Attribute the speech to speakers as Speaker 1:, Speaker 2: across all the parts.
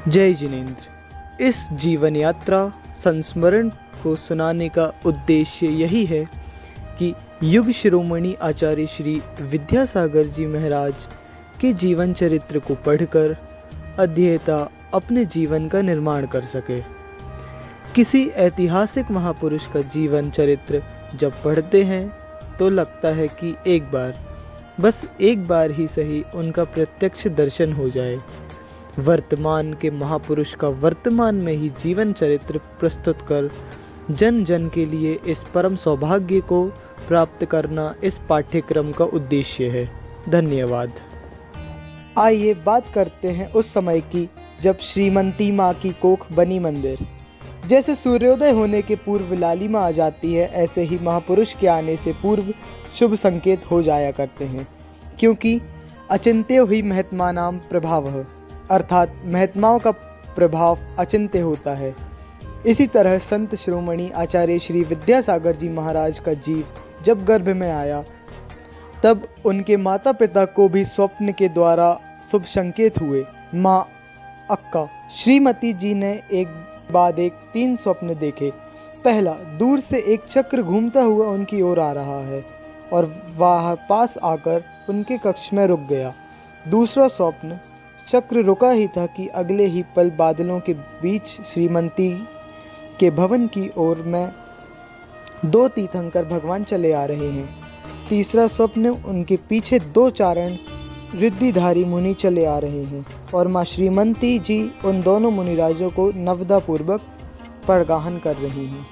Speaker 1: जय जिनेंद्र। इस जीवन यात्रा संस्मरण को सुनाने का उद्देश्य यही है कि युग शिरोमणि आचार्य श्री विद्यासागर जी महाराज के जीवन चरित्र को पढ़कर अध्येता अपने जीवन का निर्माण कर सके। किसी ऐतिहासिक महापुरुष का जीवन चरित्र जब पढ़ते हैं तो लगता है कि बस एक बार ही सही उनका प्रत्यक्ष दर्शन हो जाए। वर्तमान के महापुरुष का वर्तमान में ही जीवन चरित्र प्रस्तुत कर जन जन के लिए इस परम सौभाग्य को प्राप्त करना इस पाठ्यक्रम का उद्देश्य है। धन्यवाद। आइए बात करते हैं उस समय की जब श्रीमती माँ की कोख बनी मंदिर। जैसे सूर्योदय होने के पूर्व लालिमा आ जाती है, ऐसे ही महापुरुष के आने से पूर्व शुभ संकेत हो जाया करते हैं, क्योंकि अचिंत्य हुई महत्मा नाम प्रभाव, अर्थात महात्माओं का प्रभाव अचिंत्य होता है। इसी तरह संत शिरोमणि आचार्य श्री विद्यासागर जी महाराज का जीव जब गर्भ में आया, तब उनके माता पिता को भी स्वप्न के द्वारा शुभ संकेत हुए। माँ अक्का श्रीमती जी ने एक बाद एक 3 स्वप्न देखे। पहला, दूर से एक चक्र घूमता हुआ उनकी ओर आ रहा है और वह पास आकर उनके कक्ष में रुक गया। दूसरा स्वप्न, चक्र रुका ही था कि अगले ही पल बादलों के बीच श्रीमती के भवन की ओर में 2 तीर्थंकर भगवान चले आ रहे हैं। तीसरा स्वप्न, उनके पीछे 2 चारण रिद्धिधारी मुनि चले आ रहे हैं और माँ श्रीमती जी उन दोनों मुनिराजों को नवदा पूर्वक परगाहन कर रही हैं।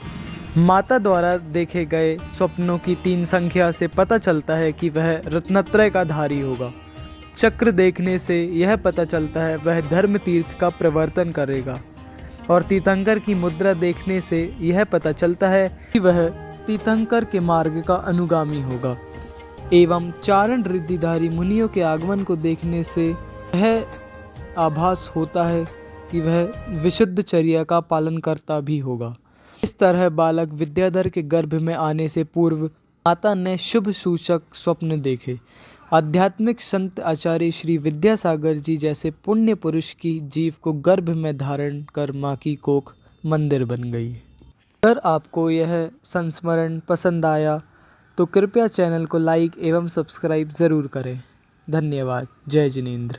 Speaker 1: माता द्वारा देखे गए स्वप्नों की 3 संख्या से पता चलता है कि वह रत्नत्रय का धारी होगा। चक्र देखने से यह पता चलता है वह धर्म तीर्थ का प्रवर्तन करेगा और तीर्थंकर की मुद्रा देखने से यह पता चलता है कि वह तीर्थंकर के मार्ग का अनुगामी होगा। एवं चारण रिद्धिधारी मुनियों के आगमन को देखने से यह आभास होता है कि वह विशुद्ध चर्या का पालन करता भी होगा। इस तरह बालक विद्याधर के गर्भ में आने से पूर्व माता ने शुभ सूचक स्वप्न देखे। आध्यात्मिक संत आचार्य श्री विद्यासागर जी जैसे पुण्य पुरुष की जीव को गर्भ में धारण कर माँ की कोख मंदिर बन गई। अगर आपको यह संस्मरण पसंद आया तो कृपया चैनल को लाइक एवं सब्सक्राइब ज़रूर करें। धन्यवाद। जय जिनेंद्र।